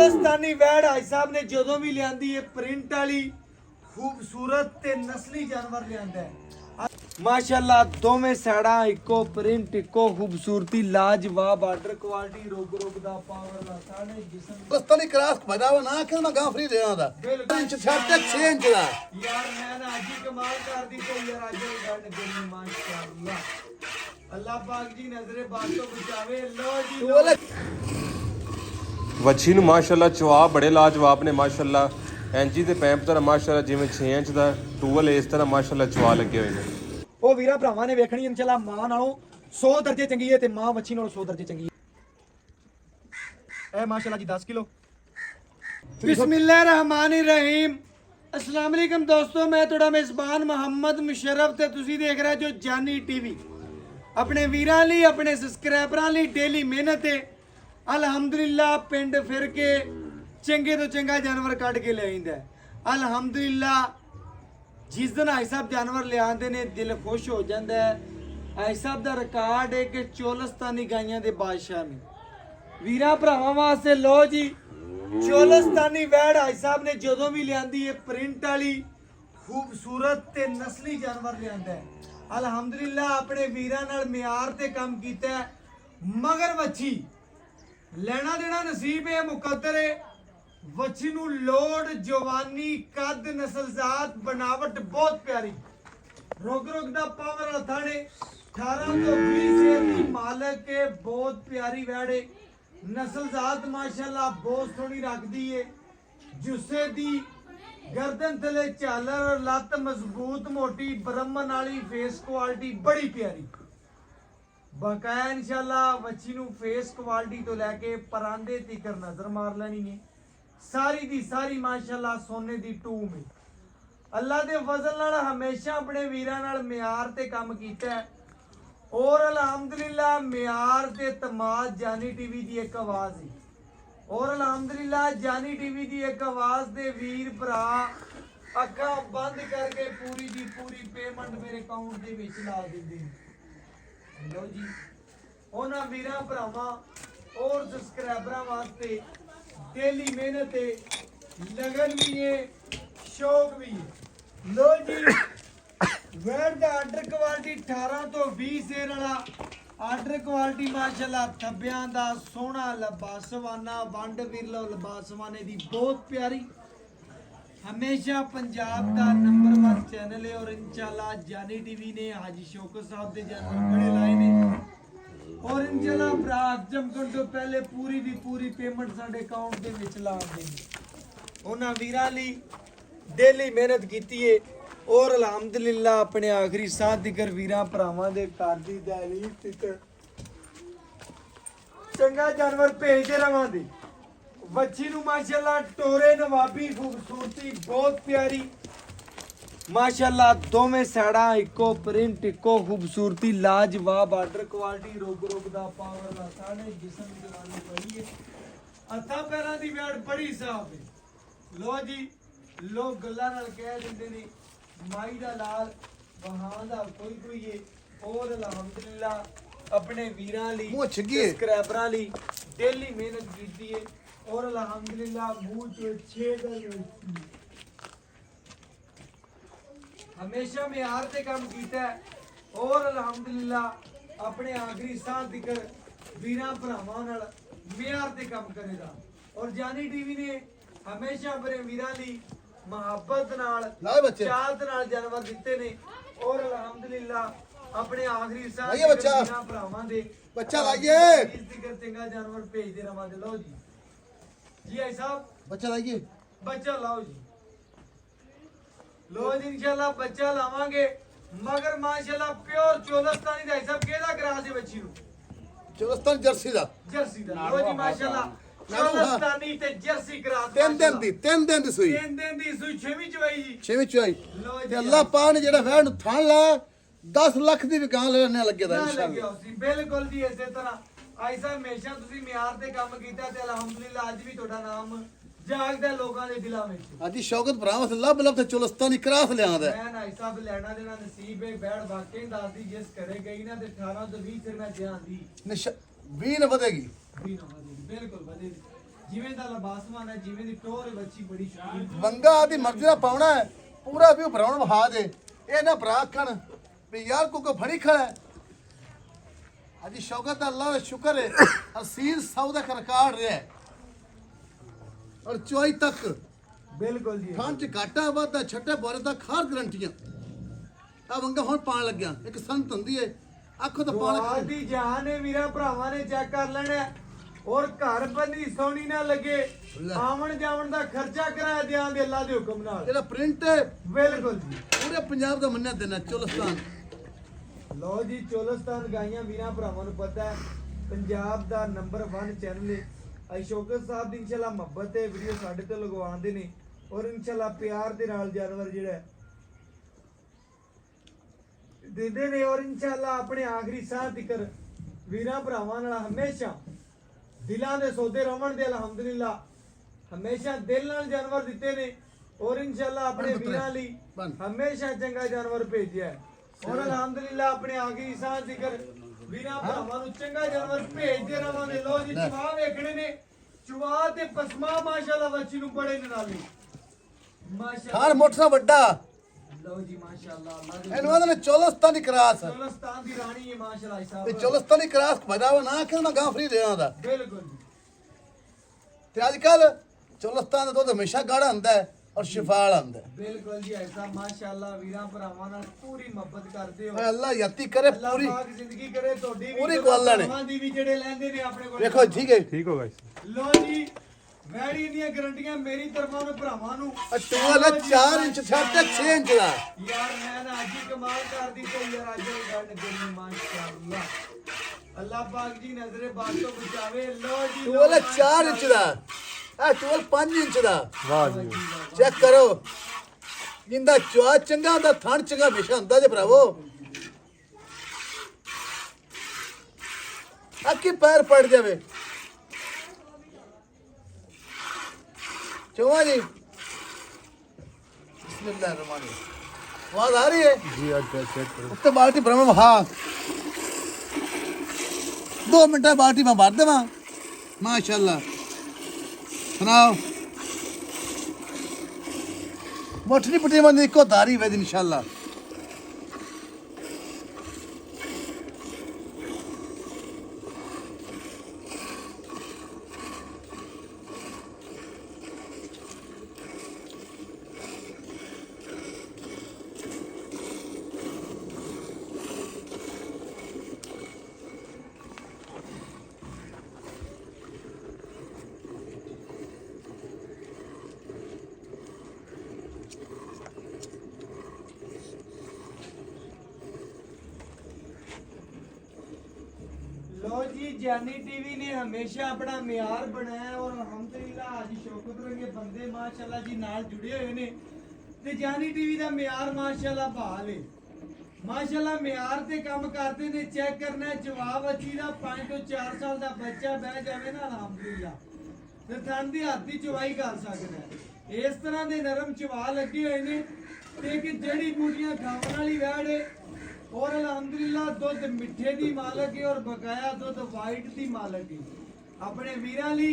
ਚੋਲਸਤਾਨੀ ਵੈੜ ਭਾਈ ਸਾਹਿਬ ਨੇ ਜਦੋਂ ਵੀ ਲਿਆਂਦੀ ਹੈ ਪ੍ਰਿੰਟ ਵਾਲੀ ਖੂਬਸੂਰਤ ਤੇ ਨਸਲੀ ਜਾਨਵਰ ਲਿਆਂਦਾ ਹੈ। ਮਾਸ਼ਾਅੱਲਾ ਦੋਵੇਂ ਸਾਈਡਾਂ ਇੱਕੋ ਪ੍ਰਿੰਟ ਇੱਕੋ ਖੂਬਸੂਰਤੀ ਲਾਜਵਾਬ ਆਰਡਰ ਕੁਆਲਿਟੀ ਰੋਗ ਦਾ ਪਾਵਰ ਦਾ ਸਾਰੇ ਜਿਸਮ ਚੋਲਸਤਾਨੀ ਕ੍ਰਾਸ ਬਦਾਵਾ ਨਾ ਕਿ ਮੈਂ ਗਾਂ ਫਰੀ ਦੇਣਾ ਦਾ ਇੰਚ 6 ਇੰਚ ਦਾ ਯਾਰ ਮੈਂ ਨਾ ਅੱਜ ਹੀ ਕਮਾਲ ਕਰਦੀ ਤੇ ਯਾਰ ਅੱਜ ਹੀ ਗੱਲ ਕਰੀ ਮਾਸ਼ਾਅੱਲਾ ਅੱਲਾਹ ਪਾਕ ਜੀ ਨਜ਼ਰੇ ਬਾਤ ਤੋਂ ਬਚਾਵੇ ਲੋ ਜੀ ਵੱਛੀ ਨੂੰ ਮਾਸ਼ਾਅੱਲਾ ਚਵਾ ਬੜੇ ਲਾਜਵਾਬ ਨੇ ਮਾਸ਼ਾਅੱਲਾ ਐਂਜੀ ਦੇ ਪੈਂਪ ਤਰ੍ਹਾਂ ਮਾਸ਼ਾਅੱਲਾ ਜਿਵੇਂ 6 ਇੰਚ ਦਾ ਟੂਵਲ ਇਸ ਤਰ੍ਹਾਂ ਮਾਸ਼ਾਅੱਲਾ ਚਵਾ ਲੱਗੇ ਹੋਏ ਨੇ। ਉਹ ਵੀਰਾਂ ਭਰਾਵਾਂ ਨੇ ਵੇਖਣੀ ਇਨਸ਼ਾਅੱਲਾ ਮਾਂ ਨਾਲੋਂ 100 ਦਰਜੇ ਚੰਗੀ ਹੈ ਤੇ ਮਾਂ ਵੱਛੀ ਨਾਲੋਂ 100 ਦਰਜੇ ਚੰਗੀ ਹੈ। ਇਹ ਮਾਸ਼ਾਅੱਲਾ ਜੀ 10 ਕਿਲੋ। ਬਿਸਮਿल्लाहिर्रहमानिर्रहीम अस्सलाम वालेकुम दोस्तों, मैं ਤੁਹਾਡਾ ਮੇਜ਼ਬਾਨ ਮੁਹੰਮਦ ਮੁਸ਼ਰਫ ਤੇ ਤੁਸੀਂ ਦੇਖ ਰਹੇ ਜੋ ਜਾਨੀ ਟੀਵੀ। ਆਪਣੇ ਵੀਰਾਂ ਲਈ ਆਪਣੇ ਸਬਸਕ੍ਰਾਈਬਰਾਂ ਲਈ ਡੇਲੀ ਮਿਹਨਤ ਹੈ। ਅਲਹਮਦੁਲਿਲਾ ਪਿੰਡ ਫਿਰ ਕੇ ਚੰਗੇ ਤੋਂ ਚੰਗਾ ਜਾਨਵਰ ਕੱਢ ਕੇ ਲੈ ਆਇੰਦਾ ਹੈ। ਅਲਹਮਦੁਲਿਲਾ ਜਿਸ ਦਿਨ ਭਾਈ ਸਾਹਿਬ ਜਾਨਵਰ ਲਿਆਉਂਦੇ ਨੇ ਦਿਲ ਖੁਸ਼ ਹੋ ਜਾਂਦਾ ਹੈ। ਭਾਈ ਸਾਹਿਬ ਦਾ ਰਿਕਾਰਡ ਹੈ ਕਿ ਚੋਲਸਤਾਨੀ ਗਾਈਆਂ ਦੇ ਬਾਦਸ਼ਾਹ ਨੇ। ਵੀਰਾਂ ਭਰਾਵਾਂ ਵਾਸਤੇ ਲੋ ਜੀ ਚੋਲਸਤਾਨੀ ਵੈੜ ਭਾਈ ਸਾਹਿਬ ਨੇ ਜਦੋਂ ਵੀ ਲਿਆਂਦੀ ਹੈ ਪ੍ਰਿੰਟ ਵਾਲੀ ਖੂਬਸੂਰਤ ਤੇ ਨਸਲੀ ਜਾਨਵਰ ਲਿਆਂਦਾ ਹੈ। ਅਲਹਮਦੁਲਿਲਾ ਆਪਣੇ ਵੀਰਾਂ ਨਾਲ ਮਿਆਰ ਤੇ ਕੰਮ ਕੀਤਾ ਹੈ। ਮਗਰ ਵੱਛੀ ਲੈਣਾ ਦੇਣਾ ਨਸੀਬ ਹੈ, ਮੁਕੱਦਰ ਹੈ। ਵੱਛੀ ਨੂੰ ਲੋੜ ਜਵਾਨੀ ਕੱਦ ਨਸਲਜ਼ਾਤ ਬਣਾਵਟ ਬਹੁਤ ਪਿਆਰੀ ਰੋਗ ਦਾ ਪਾਵਰ ਵਾਲਾ ਥਾਣੇ 18 ਤੋਂ 20 ਸੇਰ ਦੀ ਮਾਲਕ ਹੈ। ਬਹੁਤ ਪਿਆਰੀ ਵੈੜੇ ਨਸਲਜ਼ਾਤ ਮਾਸ਼ਾਅੱਲਾ ਬਹੁਤ ਸੋਹਣੀ ਰੱਖਦੀ ਹੈ। ਜੁੱਸੇ ਦੀ गर्दन थले झालर और लत मजबूत मोटी ब्रह्मन वाली फेस क्वालिटी बड़ी प्यारी बकाया इंशाल्लाह वच्छी नू फेस क्वालिटी तो लैके परांदे तिकर नजर मार लेनी है। सारी दी सारी माशाल्लाह सोने दी टूम है। अल्लाह दे फजल नाल हमेशा अपने वीरां नाल म्यार ते काम कीता है और अल्हम्दुलिल्लाह म्यार ते तमाद जानी टीवी दी एक आवाज है और अलहमदुलिल्लाह जानी टीवी की एक आवाज दे वीर भरा अखा बंद करके पूरी दी पूरी पेमेंट मेरे अकाउंट दे विच ला दिंदे ने। लो जी उन्हां वीरां भरावां और सब्सक्राइबरां वास्ते डेली मेहनत है, लगन भी है, शौक भी है। लो जी वेड दा आर्डर क्वालिटी 18 तो 20 शेर वाला आर्डर क्वालिटी माशाल्लाह थब्बियां दा सोहना लबासवाना वंड विरलो लबासवाने दी बहुत प्यारी हमेशा पंजाब का नंबर 1 चैनल है और इंशाल्लाह जानी टीवी ने हाजी शौकत साहब दे जानवर बड़े लाए ने और इंशाल्लाह बरात जमकन तो पहले पूरी दी पूरी पेमेंट साडे अकाउंट दे विच ला देंगे। उन्हां वीरां लई डेली मेहनत कीती है और अलहमदुलिल्लाह अपने आखिरी साथ दिकर वीरां भरावां दे घर दी दहलीज तिकर चंगा जानवर भेजते रवांगे। वच्छी नू माशाल्लाह टोरे नवाबी खूबसूरती बहुत प्यारी माशाल्लाह दोवें साइडां इक्को प्रिंट इक्को खूबसूरती लाजवाब आर्डर क्वालिटी रोग दा पावर दा सारे जिस्म दी जवानी पई है। हत्थां पैरां दी वैड़ बड़ी साफ है। लो जी लोग गल्लां नाल कह दिंदे ने माई दा लाल वहां दा कोई है और अल्हम्दुलिल्लाह अपने वीरां लई सब्सक्राइबरां लई डेली मेहनत कीती है और अल्हम्दुलिल्लाह मुंह च 6 गल हमेशा म्यार ते काम कीता है और अल्हम्दुलिल्लाह अपने आखिरी साह दिकर वीरां भरावां नाल म्यार ते काम करेगा और जानी टीवी ने हमेशा अपने वीरां लई मोहब्बत नाल चाहत नाल जानवर दिते ने और अल्हम्दुलिल्लाह अपने आखिरी साह वीरां भरावां दे बच्चा लाइए इस दिकर चंगा जानवर भेजदे रवांगे। लो जी जी भाई साहब बच्चा लाइए बच्चा लाओ जी। लो जी इंशाल्लाह बच्चा लावांगे मगर माशाल्लाह प्योर चोलस्तानी दा साहब केदा क्रास है बच्ची नु चोलस्तान जर्सी दा लो जी माशाल्लाह चोलस्तानी ते जर्सी क्रास 3 दिन दी सूई 3 दिन दी सूई 6वीं चवाई जी 6वीं चवाई लो ते जी अल्लाह पाक ने जेड़ा वैड़ नु थण ला 10 ਲੱਖ ਦੀ ਵੀ ਗਾਂ ਲੈਣੇ ਲੱਗੇ ਦਾ इंशाल्लाह बिल्कुल जी इसे तरह आई साहब हमेशा ਤੁਸੀਂ ਮਿਆਰ ਤੇ ਕੰਮ ਕੀਤਾ ਤੇ ਅਲਹਮਦੁਲਿल्लाह ਅੱਜ ਵੀ ਤੁਹਾਡਾ ਨਾਮ ਜਾਗਦਾ ਲੋਕਾਂ ਦੇ ਦਿਲਾਂ ਵਿੱਚ। ਅੱਜ ਸ਼ੌਕਤ ਭਰਾਵਾਂ ਸੇ ਲੱਭ ਤੇ ਚੋਲਸਤਾਨੀ ਕਰਾਸ ਲਿਆਂਦਾ ਮੈਂ ਨਾ ਹਿਸਾਬ ਲੈਣਾ ਦੇਣਾ ਨਸੀਬ ਹੈ ਬੈੜ ਵਾਕਈ ਦੱਸਦੀ ਜਿਸ ਕਰੇ ਗਈ ਨਾ ਤੇ 18 ਤੋਂ 20 ਫਿਰ ਮੈਂ ਜਾਂਦੀ 20 न ਵਧੇਗੀ 20 ਨਾ ਵਧੇਗੀ ਬਿਲਕੁਲ ਵਧੇਗੀ ਜਿਵੇਂ ਦਾ ਲਬਾਸਮਾਨ ਹੈ ਜਿਵੇਂ ਦੀ ਟੋਰ ਹੈ ਬੱਚੀ ਬੜੀ ਸ਼ੌਕੀਨ ਵੰਗਾ ਦੀ ਮਰਜ਼ੀ ਨਾਲ ਪਾਉਣਾ ਹੈ ਪੂਰਾ ਵੀ ਭਰਾਉਣ ਵਹਾ ਦੇ ਇਹ ਨਾ ਭਰਾ ਆਖਣ ਵੀ ਯਾਰ ਕੋ ਫੜੀ ਖੜਾ ਹੈ ਅਜੀ ਸ਼ੌਕਤ ਦਾ ਅੱਲਾਹ ਦਾ ਸ਼ੁਕਰ ਹੈ ਅਸੀਲ ਸੌਦਾ ਕਰ ਰਿਕਾਰਡ ਰਿਹਾ ਹੈ ਔਰ ਚੋਈ ਤੱਕ ਬਿਲਕੁਲ ਜੀ ਖਾਣ ਚ ਘਾਟਾ ਵਾਧਾ ਛੱਟੇ ਬੋਰੇ ਦਾ ਖਾਰ ਗਰੰਟੀਆਂ ਆ ਵੰਗਾ ਹੁਣ ਪਾਣ ਲੱਗਿਆ ਇੱਕ ਸੰਤ ਹੁੰਦੀ ਹੈ ਅੱਖੋਂ ਤਾਂ ਦੁਆ ਪਾਣ ਦੀ ਜਾਨ ਹੈ ਵੀਰਾਂ ਭਰਾਵਾਂ ਨੇ ਚੈੱਕ ਕਰ ਲੈਣਾ ਹੈ। ਔਰ ਘਰ ਬੰਦੀ ਸੋਣੀ ਨਾ ਲੱਗੇ ਆਵਣ ਜਾਵਣ ਦਾ ਖਰਚਾ ਕਰਾਇਆ ਦਿਆਂ ਦੇ ਅੱਲਾ ਦੇ ਹੁਕਮ ਨਾਲ ਜਿਹੜਾ ਪ੍ਰਿੰਟ ਹੈ ਬਿਲਕੁਲ ਜੀ ਪੂਰੇ ਪੰਜਾਬ ਦਾ ਮੰਨਿਆ ਦੇਣਾ ਚੋਲਸਤਾਨ ਲਓ ਜੀ ਚੋਲਸਤਾਨ ਗਾਈਆਂ ਵੀਰਾਂ ਭਰਾਵਾਂ ਨੂੰ ਪਤਾ ਹੈ ਪੰਜਾਬ ਦਾ ਨੰਬਰ 1 ਚੈਨਲ ਹੈ ਅਸ਼ੋਕਤ ਸਾਹਿਬ ਦੀ ਇਨਸ਼ਾਅੱਲਾ ਮੁਹੱਬਤ ਹੈ ਵੀਡੀਓ ਸਾਡੇ ਤੋਂ ਲਗਵਾਉਂਦੇ ਨੇ ਔਰ ਇਨਸ਼ਾਅੱਲਾ ਪਿਆਰ ਦੇ ਨਾਲ ਜਾਨਵਰ ਜਿਹੜਾ ਹੈ ਦਿੰਦੇ ਨੇ ਔਰ ਇਨਸ਼ਾਅੱਲਾ ਆਪਣੇ ਆਖਰੀ ਸਾਹ ਤੱਕ ਵੀਰਾਂ ਭਰਾਵਾਂ ਨਾਲ ਹਮੇਸ਼ਾ ਦਿਲਾਂ ਦੇ ਸੌਦੇ ਰਵਣ ਦੇ ਅਲਹਮਦੁਲਿਲਾ ਹਮੇਸ਼ਾ ਦਿਲ ਨਾਲ ਜਾਨਵਰ ਦਿੱਤੇ ਨੇ ਔਰ ਇਨਸ਼ਾਅੱਲਾ ਆਪਣੇ ਵੀਰਾਂ ਲਈ ਹਮੇਸ਼ਾ ਚੰਗਾ ਜਾਨਵਰ ਭੇਜਿਆ ਹੈ ਔਰ ਅਲਹਮਦੁਲਿਲਾ ਆਪਣੇ ਆਖਰੀ ਸਾਹ ਤੱਕ ਵੀਰਾਂ ਭਰਾਵਾਂ ਨੂੰ ਚੰਗਾ ਜਾਨਵਰ ਭੇਜਦੇ ਰਵਾਂਗੇ ਲੋ ਜੀ ਚਵਾ ਵੇਖਣੇ ਨੇ ਚਵਾ ਤੇ ਪਸਮਾ ਮਾਸ਼ਾਅੱਲਾ ਬੱਚੀ ਨੂੰ ਬੜੇ ਨਾਲੀ ਮਾਸ਼ਾਅੱਲਾ ਖਾਨ ਮੋਟਾ ਵੱਡਾ ਲਓ ਜੀ ਮਾਸ਼ਾਅੱਲਾ ਅੱਲਾਹ ਦੇ ਇਹਨੂੰ ਆਂਦੇ ਨੇ ਚੋਲਸਤਾਨ ਦੀ ਕਰਾਸ ਚੋਲਸਤਾਨ ਦੀ ਰਾਣੀ ਹੈ ਮਾਸ਼ਾਅੱਲਾ ਤੇ ਸਾਹਿਬ ਚੋਲਸਤਾਨ ਦੀ ਕਰਾਸ ਭਜਾਵਾ ਨਾ ਕਿ ਮੈਂ ਗਾਂ ਫਰੀ ਦੇਣਾ ਦਾ ਬਿਲਕੁਲ ਜੀ ਤੇ ਅੱਜ ਕੱਲ ਚੋਲਸਤਾਨ ਦਾ ਦੁੱਧ ਹਮੇਸ਼ਾ ਗਾੜਾ ਹੁੰਦਾ ਹੈ ਔਰ ਸ਼ਿਫਾ ਵਾਲਾ ਹੁੰਦਾ ਹੈ ਬਿਲਕੁਲ ਜੀ ਐਸਾ ਮਾਸ਼ਾਅੱਲਾ ਵੀਰਾਂ ਭਰਾਵਾਂ ਨਾਲ ਪੂਰੀ ਮੁਹੱਬਤ ਕਰਦੇ ਹੋ ਓਏ ਅੱਲਾ ਯਾਤੀ ਕਰੇ ਅੱਲਾਹ ਪੂਰੀ ਪਾਕ ਜ਼ਿੰਦਗੀ ਕਰੇ ਤੁਹਾਡੀ ਵੀ ਪੂਰੀ ਗਵਾਲਾਂ ਨੇ। ਭਰਾਵਾਂ ਦੀ ਵੀ ਜਿਹੜੇ ਲੈਂਦੇ ਨੇ ਆਪਣੇ ਕੋਲ ਵੇਖੋ ਠੀਕ ਹੈ ਠੀਕ ਹੋ ਗਾਇਸ ਲੋ ਜੀ ਵੈੜੀ ਦੀਆਂ ਗਰੰਟੀਆਂ ਮੇਰੀ ਤਰਫੋਂ ਨੇ ਭਰਾਵਾਂ ਨੂੰ ਟੂਲ 4 ਇੰਚ ਛੱਡ ਤੇ 6 ਇੰਚ ਦਾ ਯਾਰ ਮੈਂ ਨਾ ਅੱਜ ਹੀ ਕਮਾਲ ਕਰਦੀ ਤੇ ਯਾਰ ਅੱਜ ਹੀ ਗੱਲ ਕਰੀ ਮਾਸ਼ਾਅੱਲਾ ਅੱਲਾਹ ਪਾਕ ਜੀ ਨਜ਼ਰੇ ਬਾਤ ਤੋਂ ਬਚਾਵੇ ਲੋ ਜੀ ਟੂਲ 4 ਇੰਚ ਦਾ ਆ ਟੂਲ 5 ਇੰਚ ਦਾ ਵਾਹ ਜੀ ਚੈੱਕ ਕਰੋ ਜਿੰਦਾ ਚਵਾ ਚੰਗਾ ਹੁੰਦਾ ਥਣ ਚੰਗਾ ਹਮੇਸ਼ਾ ਹੁੰਦਾ ਜੇ ਭਰਾਵੋ ਅੱਕੀ ਪੈਰ ਪੜ ਜਾਵੇ ਚਵਾ ਜੀ बिस्मिल्लाहिर्रहमानिर्रहीम आवाज आ रही है ਜੀ ਅੱਜ ਚੈੱਕ ਕਰੋ उत्ते बाल्टी भर में हाँ 2 मिनट बाल्टी में भर देवा माशाल्लाह सुनाओ मोटनी पटी में इको धारी वेद इंशाल्लाह लो जी जानी टीवी ने हमेशा अपना मियार बनाया और अल्हम्दुलिल्लाह आज शौकत रंगे बंदे माशाल्लाह जी नाल जुड़े हुए ने ते जानी टीवी दा मियार माशाल्लाह बहाल है माशाल्लाह मियार ते काम करते ने चेक करना है जवाब अच्छी दा 5 ਤੋਂ 4 ਸਾਲ ਦਾ ਬੱਚਾ ਬਹਿ ਜਾਵੇ ਨਾ ਅਲਹਮਦੁਲਿल्लाह ਤੇ ਥਣ ਦੀ ਹੱਥ ਦੀ ਚਵਾਈ ਕਰ ਸਕਦਾ ਹੈ ਇਸ ਤਰ੍ਹਾਂ ਦੇ ਨਰਮ ਚਵਾ ਲੱਗੇ ਹੋਏ ਨੇ ਤੇ ਕਿ ਜਿਹੜੀ ਬੂਟੀਆਂ ਖਾਣ ਵਾਲੀ ਵੈੜ ਹੈ और अल्हम्दुलिल्लाह दुध मिठे दी मालक है और बकाया दुध वाइट दी मालक है अपने वीरां लई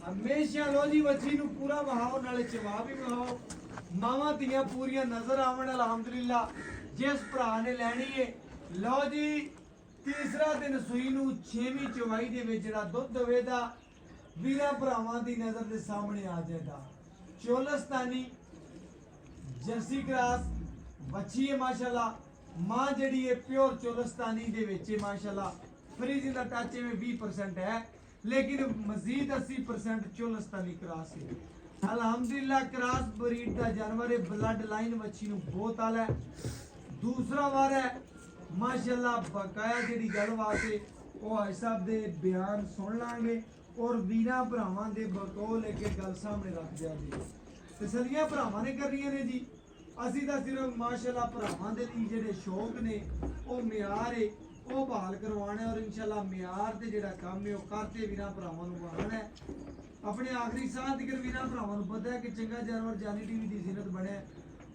हमेशा लो जी वछी नु पूरा वहाओ नाले चवा भी वहाओ मावां धीयां पूरियां नजर आवन अल्हम्दुलिल्लाह जिस भरा ने लैनी है लो जी तीसरा दिन सूई नु 6वीं चवाई दे विच जेड़ा दुध होवेगा वीरां भरावां दी नजर दे सामने आ जाएगा चोलस्तानी जर्सी क्रॉस वछी है माशाल्लाह मां जड़ी है प्योर चोलस्तानी दे विच माशाल्लाह फ्रीजिंग दा टच में 20% है लेकिन मजीद 80% चोलस्तानी क्रॉस है अल्हम्दुलिल्लाह क्रॉस ब्रीड दा जानवर है ब्लड लाइन वछी नु बहुत आला है दूसरा वार है माशाल्लाह बकाया जड़ी गल वास्ते ओ भाई साहब दे बयान सुन लांगे और वीरा भरावां दे बकोल लेके गल सामने रख जांगे तसलियां भरावां ने करनियां ने जी ਅਸੀਂ ਤਾਂ ਸਿਰਫ ਮਾਸ਼ਾਅੱਲਾ ਭਰਾਵਾਂ ਦੇ ਲਈ ਜਿਹੜੇ ਸ਼ੌਕ ਨੇ ਉਹ ਮਿਆਰ ਹੈ ਉਹ ਬਹਾਲ ਕਰਵਾਉਣਾ ਔਰ ਇਨਸ਼ਾਅੱਲਾ ਮਿਆਰ ਤੇ ਜਿਹੜਾ ਕੰਮ ਹੈ ਉਹ ਕਰਤੇ ਵੀਰਾਂ ਭਰਾਵਾਂ ਨੂੰ ਵਹਾਣਾ ਹੈ ਆਪਣੇ ਆਖਰੀ ਸਾਹ ਤੱਕ ਵੀਰਾਂ ਭਰਾਵਾਂ ਨੂੰ ਪਤਾ ਹੈ ਕਿ ਚੰਗਾ ਜਾਨਵਰ ਜਾਨੀ ਟੀਵੀ ਦੀ ਜ਼ਿਨਤ ਬਣਿਆ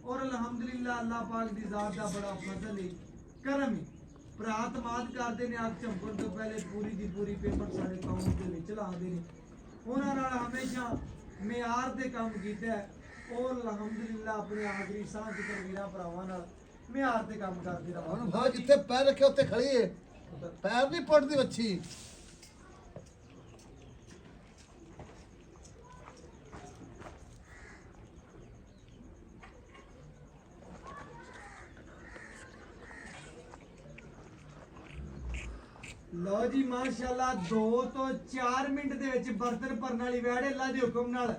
ਔਰ ਅਲਹਮਦੁਲਿल्लाह ਅੱਲਾਹ ਪਾਕ ਦੀ ਜ਼ਾਤ ਦਾ ਬੜਾ ਫਜ਼ਲ ਹੈ ਕਰਮ ਹੈ ਭਰਾ ਤਮਾਦ ਕਰਦੇ ਨੇ ਆਖ ਝੰਪਣ ਤੋਂ ਪਹਿਲੇ ਪੂਰੀ ਦੀ ਪੂਰੀ ਪੇਮੈਂਟ ਸਾਡੇ ਅਕਾਊਂਟ ਦੇ ਵਿੱਚ ਲਾਉਂਦੇ ਨੇ ਉਹਨਾਂ ਨਾਲ ਹਮੇਸ਼ਾ ਮਿਆਰ ਤੇ ਕੰਮ ਕੀਤਾ ਹੈ। ਉਹ ਅਲਹਮਦੁਲਿਲਾ ਆਪਣੇ ਆਖਰੀ ਸਾਹ ਤੱਕ ਵੀਰਾਂ ਭਰਾਵਾਂ ਨਾਲ ਮਿਆਰ ਤੇ ਕੰਮ ਕਰਦੇ ਰਹਾਂ। ਹੁਣ ਭਾ ਜਿੱਥੇ ਪੈਰ ਰੱਖੇ ਉੱਥੇ ਖੜੀ ਏ, ਪੈਰ ਨਹੀਂ ਪੜਦੀ ਬੱਚੀ। ਲਓ ਜੀ ਮਾਸ਼ਾਅੱਲਾ 2 ਤੋਂ 4 ਮਿੰਟ ਦੇ ਵਿੱਚ ਬਰਤਨ ਭਰਨ ਵਾਲੀ ਵੈੜ ਅੱਲਾ ਦੇ ਹੁਕਮ ਨਾਲ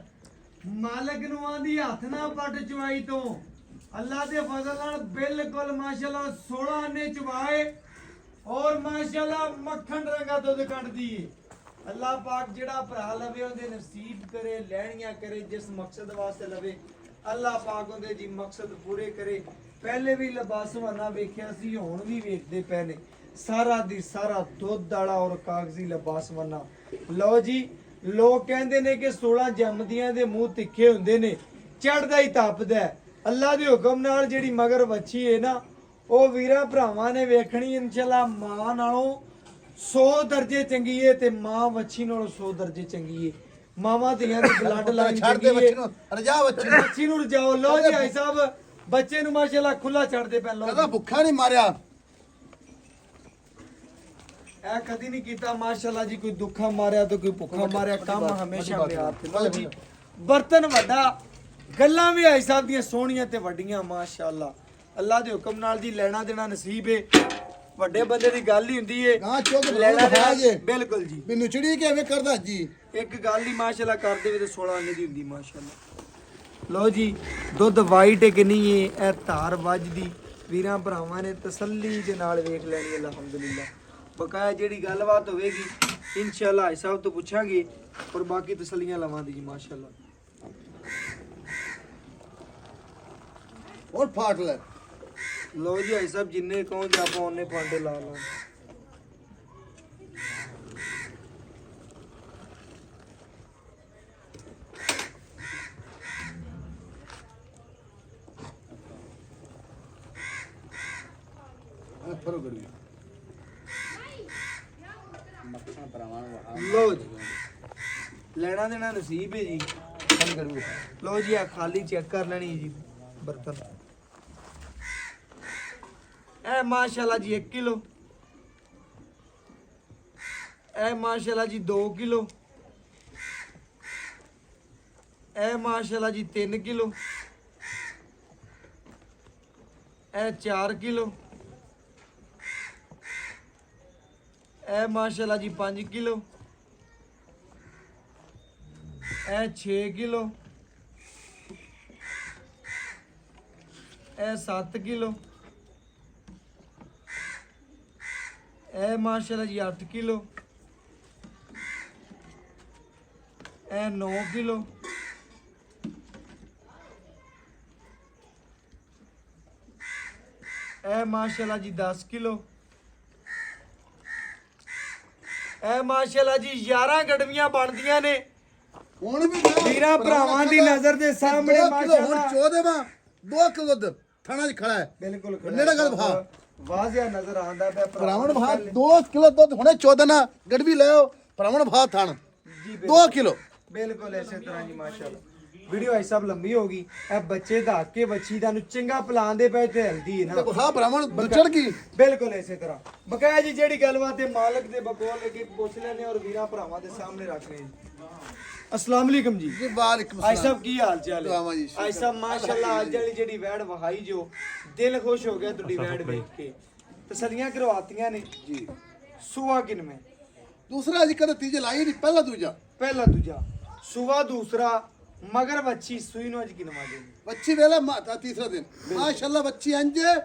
ਮਾਲਕ ਨੂੰ ਆਂਦੀ ਹੱਥ ਨਾ ਪੱਟ ਚਵਾਈ ਤੋਂ ਅੱਲਾ ਦੇ ਫਜ਼ਲ ਨਾਲ ਬਿਲਕੁਲ ਮਾਸ਼ਾਅੱਲਾ 16 ਆਨੇ ਚਵਾਏ ਔਰ ਮਾਸ਼ਾਅੱਲਾ ਮੱਖਣ ਰੰਗਾ ਦੁੱਧ ਕੱਢਦੀ ਏ। ਅੱਲਾ ਪਾਕ ਜਿਹੜਾ ਭਰਾ ਲਵੇ ਉਹਦੇ ਨਸੀਬ ਕਰੇ, ਲੈਣੀਆਂ ਕਰੇ, ਜਿਸ ਮਕਸਦ ਵਾਸਤੇ ਲਵੇ ਅੱਲਾ ਪਾਕ ਉਹਦੇ ਜੀ ਮਕਸਦ ਪੂਰੇ ਕਰੇ। ਪਹਿਲੇ ਵੀ ਲਬਾਸਵਾਨਾ ਵੇਖਿਆ ਸੀ, ਹੁਣ ਵੀ ਵੇਖਦੇ ਪਏ ਨੇ। ਸਾਰਾ ਦੀ ਸਾਰਾ ਦੁੱਧ ਵਾਲਾ ਔਰ ਕਾਗਜ਼ੀ ਲਬਾਸਵਾਨਾ। ਲਓ ਜੀ ਲੋਕ ਕਹਿੰਦੇ ਨੇ ਕਿ 16 ਜੰਮਦੀਆਂ ਦੇ ਮੂੰਹ ਤਿੱਖੇ ਹੁੰਦੇ ਨੇ, ਚੜਦਾ ਹੀ ਤਪਦਾ ਹੈ। ਅੱਲਾ ਦੇ ਹੁਕਮ ਨਾਲ ਜਿਹੜੀ ਮਗਰ ਵੱਛੀ ਹੈ ਨਾ, ਉਹ ਵੀਰਾਂ ਭਰਾਵਾਂ ਨੇ ਵੇਖਣੀ ਇਨਸ਼ਾਅੱਲਾ ਮਾਂ ਨਾਲੋਂ 100 ਦਰਜੇ ਚੰਗੀ ਏ ਤੇ ਮਾਂ ਵੱਛੀ ਨਾਲੋਂ 100 ਦਰਜੇ ਚੰਗੀ ਏ। ਮਾਵਾਂ ਧੀਆਂ ਦੀ ਬਲੱਡ ਲਾਈਨ ਛੱਡ ਦੇ ਚੰਗੀ ਏ। ਬੱਚੀ ਨੂੰ, ਰਜਾ ਬੱਚੀ ਨੂੰ। ਬੱਚੀ ਨੂੰ ਰਜਾਓ। ਲਓ ਜੀ ਭਾਈ ਸਾਹਿਬ ਬੱਚੇ ਨੂੰ ਮਾਸ਼ਾਅੱਲਾ ਖੁੱਲਾ ਛੱਡਦੇ ਪੈ। ਲਓ ਕਦਾ ਭੁੱਖਾ ਨਹੀਂ ਮਾਰਿਆ। ਇਹ ਕਦੀ ਨਹੀਂ ਕੀਤਾ ਮਾਸ਼ਾਅੱਲਾ ਜੀ, ਕੋਈ ਦੁੱਖਾ ਮਾਰਿਆ ਤਾਂ ਕੋਈ ਭੁੱਖਾ ਮਾਰਿਆ, ਕੰਮ ਹਮੇਸ਼ਾ ਮਿਆਰ ਤੇ। ਲਓ ਜੀ ਬਰਤਨ ਵੱਡਾ, ਗੱਲਾਂ ਵੀ ਆਈ ਸਾਹਿਬ ਦੀਆਂ ਸੋਹਣੀਆਂ ਤੇ ਵੱਡੀਆਂ ਮਾਸ਼ਾਅੱਲਾ। ਅੱਲਾ ਦੇ ਹੁਕਮ ਨਾਲ ਜੀ ਲੈਣਾ ਦੇਣਾ ਨਸੀਬ ਏ। ਵੱਡੇ ਬੰਦੇ ਦੀ ਗੱਲ ਹੀ ਹੁੰਦੀ ਏ ਗਾਂ ਚੁੱਕ ਲੈਣਾ ਦੇਣਾ। ਜੇ ਬਿਲਕੁਲ ਜੀ, ਮੈਨੂੰ ਚਿੜੀ ਕਿਵੇਂ ਕਰਦਾ ਜੀ। ਇੱਕ ਗੱਲ ਹੀ ਮਾਸ਼ਾਅੱਲਾ ਕਰਦੇ ਵੇ ਤੇ 16 ਆਨੇ ਦੀ ਹੁੰਦੀ ਮਾਸ਼ਾਅੱਲਾ। ਲਓ ਜੀ ਦੁੱਧ ਵਾਈਟ ਕਿ ਨਹੀਂ ਏ, ਇਹ ਧਾਰ ਵੱਜਦੀ ਵੀਰਾਂ ਭਰਾਵਾਂ ਨੇ ਤਸੱਲੀ ਦੇ ਨਾਲ ਵੇਖ ਲੈਣੀ ਅਲਹਮਦੁਲਿਲਾ। ਬਕਾਇਆ ਜਿਹੜੀ ਗੱਲਬਾਤ ਹੋਵੇਗੀ ਇਨਸ਼ਾਅੱਲਾ ਭਾਈ ਸਾਹਿਬ ਤੋਂ ਪੁੱਛਾਂਗੇ ਔਰ ਬਾਕੀ ਤਸੱਲੀਆਂ ਲਵਾਂਗੇ ਜੀ ਮਾਸ਼ਾਅੱਲਾ। ਹੋਰ ਫਾਟ ਲੈ। ਲਓ ਜੀ ਭਾਈ ਸਾਹਿਬ ਜਿੰਨੇ ਕਹੋ ਜੀ ਆਪਾਂ ਉਹਨੇ ਫਾਂਡੇ ਲਾ ਲਾਂ। ਫਰੋ ਗੜੀ ਲਓ ਜੀ ਲੈਣਾ ਦੇਣਾ ਨਸੀਬ ਹੈ ਜੀ। ਲਓ ਜੀ ਆ ਖਾਲੀ ਚੈੱਕ ਕਰ ਲੈਣੀ ਜੀ ਬਰਤਨ। ਇਹ ਮਾਸ਼ਾਅੱਲਾ ਜੀ 1 ਕਿਲੋ, ਇਹ ਮਾਸ਼ਾਅੱਲਾ ਜੀ 2 ਕਿਲੋ, ਇਹ ਮਾਸ਼ਾਅੱਲਾ ਜੀ 3 ਕਿਲੋ, ਇਹ 4 ਕਿਲੋ, ਇਹ ਮਾਸ਼ਾਅੱਲਾ ਜੀ 5 ਕਿਲੋ, ਇਹ 6 ਕਿਲੋ, ਇਹ 7 ਕਿਲੋ, ਇਹ ਮਾਸ਼ਾਅੱਲਾ ਜੀ 8 ਕਿਲੋ, ਇਹ 9 ਕਿਲੋ, ਇਹ ਮਾਸ਼ਾਅੱਲਾ ਜੀ 10 ਕਿਲੋ, ਇਹ ਮਾਸ਼ਾਅੱਲਾ ਜੀ 11 ਗੜਵੀਆਂ ਬਣਦੀਆਂ ਨੇ। ਹੁਣ ਵੀ ਵੀਰਾਂ ਭਰਾਵਾਂ ਦੀ ਨਜ਼ਰ ਦੇ ਸਾਹਮਣੇ ਮਾਸ਼ਾਅੱਲਾ ਹੁਣ 2 ਕਿਲੋ ਦੁੱਧ ਥਾਣਾ 'ਚ ਖੜਾ ਹੈ। ਬਿਲਕੁਲ ਨੇੜੇ ਗੱਲ ਭਾ ਵਾਜ਼ਿਆ ਨਜ਼ਰ ਆਂਦਾ ਪਿਆ ਭਰਾਵਣ ਭਾ 2 ਕਿਲੋ ਦੁੱਧ ਹੁਣੇ 14 ਨਾ ਗੜਵੀ ਲੈ ਆਓ। ਭਰਾਵਣ ਭਾ ਥਣ ਜੀ 2 ਕਿਲੋ। ਬਿਲਕੁਲ ਇਸੇ ਤਰ੍ਹਾਂ ਜੀ ਮਾਸ਼ਾਅੱਲਾ। ਵੀਡੀਓ ਐ ਸਭ ਲੰਬੀ ਹੋ ਗਈ। ਇਹ ਬੱਚੇ ਦਾ ਕੇ ਬੱਚੀ ਦਾ ਨੂੰ ਚੰਗਾ ਪਲਾਨ ਦੇ ਪਏ ਤੇ ਹਲਦੀ ਹੈ ਨਾ। ਹਾਂ ਭਰਾਵਣ ਚੜ ਗਈ। ਬਿਲਕੁਲ ਇਸੇ ਤਰ੍ਹਾਂ ਬਕਾਇਆ ਜੀ ਜਿਹੜੀ ਗੱਲਬਾਤ ਹੈ ਮਾਲਕ ਦੇ ਬਕੌਲ ਲੱਗੇ ਪੁੱਛ ਲੈਣੇ ਔਰ ਵੀਰਾਂ ਭਰਾਵਾਂ ਦੇ ਸਾਹਮਣੇ ਰੱਖ ਰਹੇ ਜੀ। अस्सलाम वालेकुम जी। जी वालेकुम आई साहब की हाल चाल है? जी आई साहब माशाल्लाह आज वाली जेडी वैड वहाई जो दिल खुश हो गया तुडी वैड देख के। तसलियां करवातियां ने जी। सुवा किन में दूसरा जी कदे तीजे लाई नहीं पहला दूजा सुवा दूसरा मगर बच्ची सुई नो आज किनवा दे बच्ची वेला माता तीसरा दिन माशाल्लाह बच्ची अंजे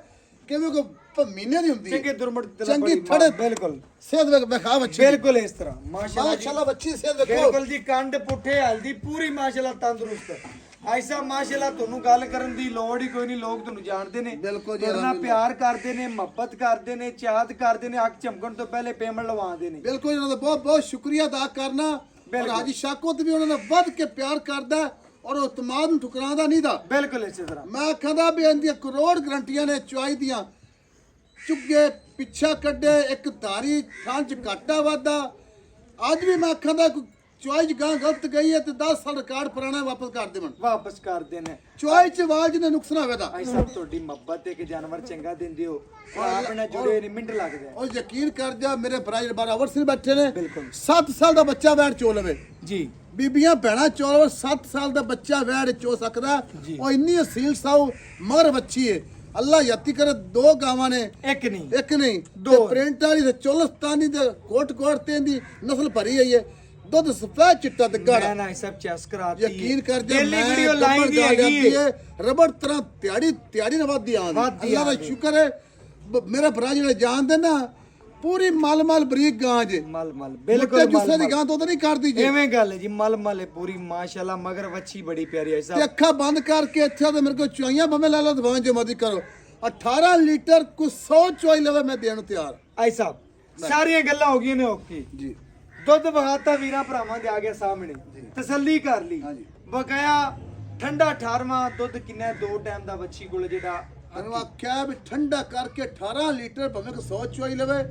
किਵੇਂ ਕੋ ਮਹੀਨੇ ਦੀ ਹੁੰਦੀ चंगे दुर्मट चंगी थड़े बिल्कुल सेहत वे बखा बच्ची बिल्कुल इस तरह माशाल्लाह माशाल्लाह बच्ची सेहत देखो बिल्कुल जी कंड पुठे हल्दी पूरी माशाल्लाह तंदुरुस्त ऐसा माशाल्लाह ਤੁਹਾਨੂੰ ਗੱਲ ਕਰਨ ਦੀ ਲੋੜ ਹੀ ਕੋਈ ਨਹੀਂ ਲੋਕ ਤੁਹਾਨੂੰ ਜਾਣਦੇ ਨੇ ਬਿਲਕੁਲ ਜੀ ਤੁਹਾਨੂੰ ਪਿਆਰ ਕਰਦੇ ਨੇ ਮੁਹੱਬਤ ਕਰਦੇ ਨੇ ਚਾਹਤ ਕਰਦੇ ਨੇ ਅੱਖ ਚਮਕਣ ਤੋਂ ਪਹਿਲੇ ਪੇਮੈਂਟ ਲਵਾਉਂਦੇ ਨੇ ਬਿਲਕੁਲ ਇਹਨਾਂ ਦਾ ਬਹੁਤ ਬਹੁਤ ਸ਼ੁਕਰੀਆ ਅਦਾ ਕਰਨਾ ਔਰ ਹਾਜੀ ਸ਼ਾਕੋਤ ਵੀ ਉਹਨਾਂ ਨੇ ਵੱਧ ਕੇ ਪਿਆਰ ਕਰਦਾ ਔਰ ਉਹ ਤਮਾਮ ਨੂੰ ਠੁਕਰਾਉਂਦਾ ਨਹੀਂ ਦਾ ਬਿਲਕੁਲ ਇਸੇ ਤਰ੍ਹਾਂ ਮੈਂ ਕਹਿੰਦਾ ਵੀ ਇਹਦੀਆਂ ਕਰੋੜ ਗਰੰਟੀਆਂ ਨੇ ਚੁਆਈ ਦੀਆਂ ਚੁੱਗੇ ਪਿੱਛਾ ਕੱਢੇ ਇੱਕ ਧਾਰੀ ਥਾਂ ਚ ਘਾਟਾ ਵਾਦਾ ਅੱਜ ਵੀ ਮੈਂ ਕਹਿੰਦਾ ਚੁਆਈ ਗਾਂ ਗਲਤ ਗਈ ਹੈ ਤੇ 10 ਸਾਲ ਰਿਕਾਰਡ ਪੁਰਾਣਾ ਵਾਪਸ ਕਰ ਦੇਵਣ ਵਾਪਸ ਕਰ ਦੇਣਾ ਚੁਆਈ ਚ ਆਵਾਜ਼ ਨੇ ਨੁਕਸਾਨ ਹੋਵੇ ਦਾ ਭਾਈ ਸਾਹਿਬ ਤੁਹਾਡੀ ਮੁਹੱਬਤ ਤੇ ਕਿ ਜਾਨਵਰ ਚੰਗਾ ਦਿੰਦੇ ਹੋ ਆਪਣੇ ਜੁੜੇ ਨੇ ਮਿੰਟ ਲੱਗਦਾ ਉਹ ਯਕੀਨ ਕਰ ਜਾ ਮੇਰੇ ਭਰਾ ਜਿਹੜੇ 12 ਵਰਸ ਬੈਠੇ ਨੇ ਬਿਲਕੁਲ 7 ਸਾਲ ਦਾ ਬੱਚਾ ਵੈੜ ਚੋ ਲਵੇ ਜੀ ਬੀਬੀਆਂ ਭੈਣਾਂ ਚੋਲ 7 ਸਾਲ ਦਾ ਬੱਚਾ ਵੈੜ ਚੋ ਸਕਦਾ ਉਹ ਇੰਨੀ ਅਸੀਲ ਸਾਊ ਮਗਰ ਬੱਚੀ ਹੈ ਅੱਲਾ ਯਾਤੀ करे 2 ਗਾਵਾਂ ਨੇ ਇੱਕ ਨਹੀਂ ਦੋ ਪ੍ਰਿੰਟ ਵਾਲੀ ਤੇ ਚੋਲਸਤਾਨੀ ਦੇ ਕੋਟ ਤੇ ਦੀ ਨਸਲ ਭਰੀ ਹੋਈ ਹੈ ਦੁੱਧ ਸਫੈਦ ਚਿੱਟਾ ਤੇ ਗਾੜਾ ਮੈਂ ਸਭ ਚੈਸ ਕਰਾਤੀ ਯਕੀਨ ਕਰ ਜਾ ਡੇਲੀ ਵੀਡੀਓ ਲਾਈਨ ਦੀ ਹੈਗੀ ਹੈ ਰਬੜ ਤਰ੍ਹਾਂ ਤਿਆੜੀ ਨਾ ਵੱਧਦੀ ਆਂਦੀ ਅੱਲਾ ਦਾ ਸ਼ੁਕਰ ਹੈ ਮੇਰਾ ਭਰਾ ਜਿਹੜੇ ਜਾਣਦੇ ਨਾ ਪੂਰੀ ਮਲ ਬਰੀਕ ਗਾਂ ਜੇ ਮਲ ਬਿਲਕੁਲ ਜੁੱਸੇ ਦੀ ਗਾਂ ਤੋਂ ਤਾਂ ਨਹੀਂ ਕਰਦੀ ਜੇ ਐਵੇਂ ਗੱਲ ਹੈ ਜੀ ਮਲ ਹੈ ਪੂਰੀ ਮਾਸ਼ਾਅੱਲਾ ਮਗਰ ਵੱਛੀ ਬੜੀ ਪਿਆਰੀ ਹੈ ਤੇ ਸਾਹਿਬ ਅੱਖਾਂ ਬੰਦ ਕਰਕੇ ਇੱਥੇ ਤੇ ਮੇਰੇ ਕੋਲ ਚੁਆਈਆਂ ਭਾਵੇਂ ਲੈ ਲਓ ਦਵਾਂ ਜੋ ਮਰਜ਼ੀ ਕਰੋ 18 ਲੀਟਰ ਕੁ 100 ਚੁਆਈ ਲਵੇ ਮੈਂ ਦੇਣ ਨੂੰ ਤਿਆਰ ਆਈ ਸਾਹਿਬ ਸਾਰੀਆਂ ਗੱਲਾਂ ਹੋ ਗਈਆਂ ਨੇ ਓਕੇ ਜੀ ਦੁੱਧ ਵਹਾਤਾ ਵੀਰਾਂ ਭਰਾਵਾਂ ਦੇ ਆ ਗਿਆ ਸਾਹਮਣੇ ਤਸੱਲੀ ਕਰ ਲਈ ਹਾਂਜੀ। ਬਕਾਇਆ ਠੰਡਾ 18ਵਾਂ ਦੁੱਧ ਕਿੰਨਾ 2 ਟਾਈਮ ਦਾ ਬੱਚੀ ਕੋਲ ਜਿਹੜਾ ਮੈਨੂੰ ਆਖਿਆ ਵੀ ਠੰਡਾ ਕਰਕੇ 18 ਲੀਟਰ ਭਾਵੇਂ ਕਿ 100 ਚੁਆਈ ਲਵੇ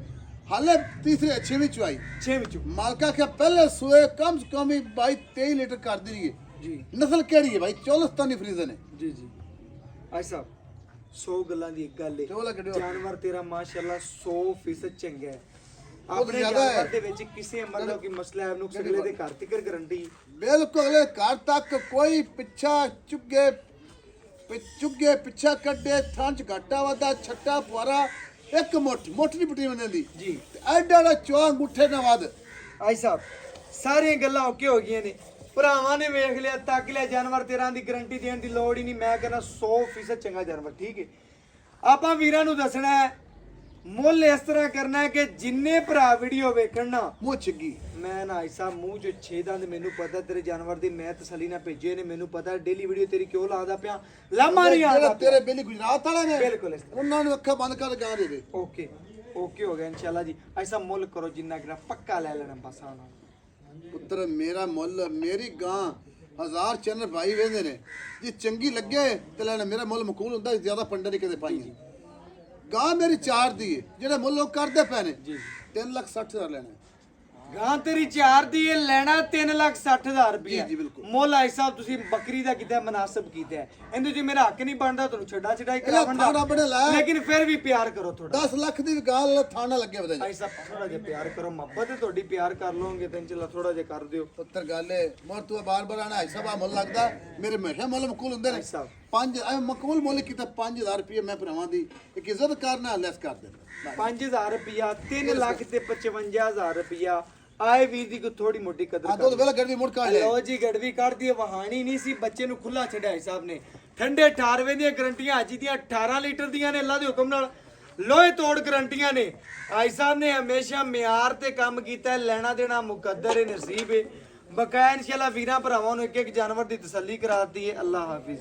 ਹਾਲੇ ਤੀਸਰੇ ਅੱਛੇ ਵੀ ਚੁਆਈ 6 ਵਿੱਚੋਂ ਮਾਲਕਾ ਕੇ ਪਹਿਲੇ ਸੂਏ ਕਮ ਸੇ ਕਮ 22-23 ਲੀਟਰ ਕਰ ਦੀ ਜੀ ਨਸਲ ਕਿਹੜੀ ਹੈ ਭਾਈ ਚੋਲਸਤਾਨੀ ਫਰੀਜ਼ਨ ਹੈ ਜੀ ਆਈ ਸਾਹਿਬ 100 ਗੱਲਾਂ ਦੀ ਇੱਕ ਗੱਲ ਚੋਲਾ ਹੈ ਕੱਢਿਓ। ਜਾਨਵਰ ਤੇਰਾ ਮਾਸ਼ਾਅੱਲਾ 100% ਚੰਗਾ ਹੈ ਬਹੁਤ ਆਪਣੇ ਜ਼ਿਆਦਾ ਹੈ। ਜਾਨਵਰ ਦੇ ਵਿੱਚ ਕਿਸੇ ਮਤਲਬ ਕਿ ਮਸਲਾ ਹੈ ਨੂੰ ਅਗਲੇ ਦੇ ਘਰ ਤੱਕ ਗਰੰਟੀ ਬਿਲਕੁਲ ਅਗਲੇ ਘਰ ਤੱਕ ਕੋਈ ਪਿੱਛਾ ਚੁੱਗੇ ਪਿੱਛਾ ਕੱਢੇ ਥਾਂ ਚ ਘਾਟਾ ਵਾਦਾ ਛੱਟਾ ਪੁਆਰਾ ਇੱਕ ਮੁੱਠ ਨਹੀਂ ਪਟੀ ਬੰਦੀ ਜੀ ਤੇ ਐਡਾ ਦਾ ਚੌਂ ਅੰਗੂਠੇ ਨਾਲ ਵੱਧ ਆਈ ਸਾਹਿਬ ਸਾਰੀਆਂ ਗੱਲਾਂ ਓਕੇ ਹੋ ਗਈਆਂ ਨੇ ਭਰਾਵਾਂ ਨੇ ਵੇਖ ਲਿਆ ਤੱਕ ਲਿਆ ਜਾਨਵਰ ਤੇਰਾਂ ਦੀ ਗਾਰੰਟੀ ਦੇਣ ਦੀ ਲੋੜ ਹੀ ਨਹੀਂ ਮੈਂ ਕਹਿੰਦਾ 100% ਚੰਗਾ ਜਾਨਵਰ ਠੀਕ ਹੈ ਆਪਾਂ ਵੀਰਾਂ ਨੂੰ ਦੱਸਣਾ ਹੈ ਮੁੱਲ ਇਸ ਤਰ੍ਹਾਂ ਕਰਨਾ ਹੈ ਕਿ ਜਿੰਨੇ ਭਰਾ ਵੀਡੀਓ ਵੇਖਣ ਨਾ ਮੂੰਹ ਛਿੱਗੀ ਮੈਂ ਨਾ ਐਸਾ ਮੂੰਹ ਚ 6 ਦੰਦ ਮੈਨੂੰ ਪਤਾ ਤੇਰੇ ਜਾਨਵਰ ਦੀ ਮੈਂ ਤਸੱਲੀ ਨਾਲ ਭੇਜੇ ਨੇ ਮੈਨੂੰ ਪਤਾ ਡੇਲੀ ਵੀਡੀਓ ਤੇਰੀ ਕਿਉਂ ਲਾਦਾ ਪਿਆ ਲਾਮਾ ਨਹੀਂ ਆਉਂਦਾ ਤੇਰੇ ਬੇਲੀ ਗੁਜਰਾਤ ਵਾਲੇ ਨੇ ਬਿਲਕੁਲ ਇਸ ਤਰ੍ਹਾਂ ਉਹਨਾਂ ਨੂੰ ਅੱਖਾਂ ਬੰਦ ਕਰ ਗਾਂ ਦੇ ਦੇ ਓਕੇ ਹੋ ਗਿਆ ਇਨਸ਼ਾਅੱਲਾ ਜੀ ਐਸਾ ਮੁੱਲ ਕਰੋ ਜਿੰਨਾ ਕਿ ਪੱਕਾ ਲੈ ਲੈਣਾ ਬਸ ਆਣਾ ਪੁੱਤਰ ਮੇਰਾ ਮੁੱਲ ਮੇਰੀ ਗਾਂ 1000 ਚੈਨਲ ਭਾਈ ਵੇਂਦੇ ਨੇ ਜੇ ਚੰਗੀ ਲੱਗੇ ਤੇ ਲੈਣਾ ਮੇਰਾ ਮੁੱਲ ਮਕੂਲ ਹੁੰਦਾ ਜ਼ਿਆਦਾ ਪੰਡੇ ਨਹੀਂ ਕਿਤੇ ਪਾਈਆਂ ਗਾਂ ਮੇਰੀ 4 ਦੀ ਹੈ ਜਿਹੜੇ ਮੁੱਲ ਉਹ ਕਰਦੇ ਪਏ ਨੇ ਜੀ 3,60,000 ਲੈਣਾ ਗਾਂ ਤੇਰੀ 4 ਦੀ ਇਹ ਲੈਣਾ 3,60,000 ਰੁਪਏ ਜੀ, ਬਿਲਕੁਲ। ਮੁੱਲ ਆਈ ਸਾਹਿਬ ਤੁਸੀਂ ਬੱਕਰੀ ਦਾ ਕੀਤਾ ਮਨਾਸਬ ਕੀਤਾ ਇਹਦੇ ਚ ਮੇਰਾ ਹੱਕ ਨਹੀਂ ਬਣਦਾ ਤੁਹਾਨੂੰ ਛੱਡਾਈ ਇਹਦਾ ਕਰਾਉਣ ਥਾਂ ਰੱਬ ਨੇ ਦਾ ਲਾਇਆ। ਲੇਕਿਨ ਫਿਰ ਵੀ ਪਿਆਰ ਕਰੋ ਥੋੜਾ 10 ਲੱਖ ਦੀ ਗਾਲ ਥਾਣਾ ਲੱਗੇ ਵਧਾਈ ਆਈ ਸਾਹਿਬ ਥੋੜਾ ਜਿਹਾ ਪਿਆਰ ਕਰੋ ਮੁਹੱਬਤ ਤੁਹਾਡੀ ਪਿਆਰ ਕਰ ਲਓਗੇ ਤਾਂ ਇਨਸ਼ਾਅੱਲਾ ਥੋੜਾ ਜਿਹਾ ਕਰ ਦਿਓ ਪੁੱਤਰ ਗੱਲ ਏ ਮੋਰ ਤੂੰ ਬਾਰ ਆਣਾ ਐਸਾ ਬਾ ਮੁੱਲ ਲੱਗਦਾ ਮੇਰੇ ਮਹਿਸ਼ਾ ਮੁੱਲ ਮਕੂਲ ਹੁੰਦੇ ਨੇ ਸਾਹਿਬ। 5 ਮਕੂਲ ਮੁੱਲ ਕੀਤਾ 5000 ਰੁਪਏ ਮੈਂ ਭਰਾਵਾਂ ਦੀ ਇੱਕ ਇੱਜ਼ਤ ਕਰਨਾ ਲੈਸ ਕਰ ਦੇ 5000 ਰੁਪਿਆ 3,55,000 ਰੁਪਿਆ ਆਏ ਵੀਰ ਦੀ ਕੋ ਥੋੜੀ ਮੋਟੀ ਕਦਰ ਆ ਦੋ ਵੇਲੇ ਗੜਵੀ ਮੁੜ ਕਾ ਲੈ ਲਓ ਜੀ ਗੜਵੀ ਕੱਢਦੀ ਵਹਾਣੀ ਨਹੀਂ ਸੀ ਬੱਚੇ ਨੂੰ ਖੁੱਲਾ ਛੱਡਿਆ ਹੈ ਸਾਹਿਬ ਨੇ ਠੰਡੇ 18ਵੇਂ ਦੀਆਂ ਗਰੰਟੀਆਂ ਅੱਜ ਦੀਆਂ 18 ਲੀਟਰ ਦੀਆਂ ਨੇ ਅੱਲਾ ਦੇ ਹੁਕਮ ਨਾਲ ਲੋਹੇ ਤੋੜ ਗਰੰਟੀਆਂ ਨੇ ਆਈ ਸਾਹਿਬ ਨੇ ਹਮੇਸ਼ਾ ਮਿਆਰ ਤੇ ਕੰਮ ਕੀਤਾ ਹੈ ਲੈਣਾ ਦੇਣਾ ਮੁਕੱਦਰ ਹੈ ਨਸੀਬ ਹੈ ਬਕਾਇਆ ਇਨਸ਼ਾਅੱਲਾ ਵੀਰਾਂ ਭਰਾਵਾਂ ਨੂੰ ਇੱਕ ਜਾਨਵਰ ਦੀ ਤਸੱਲੀ ਕਰਾਤੀ ਹੈ ਅੱਲਾ ਹਾਫਿਜ਼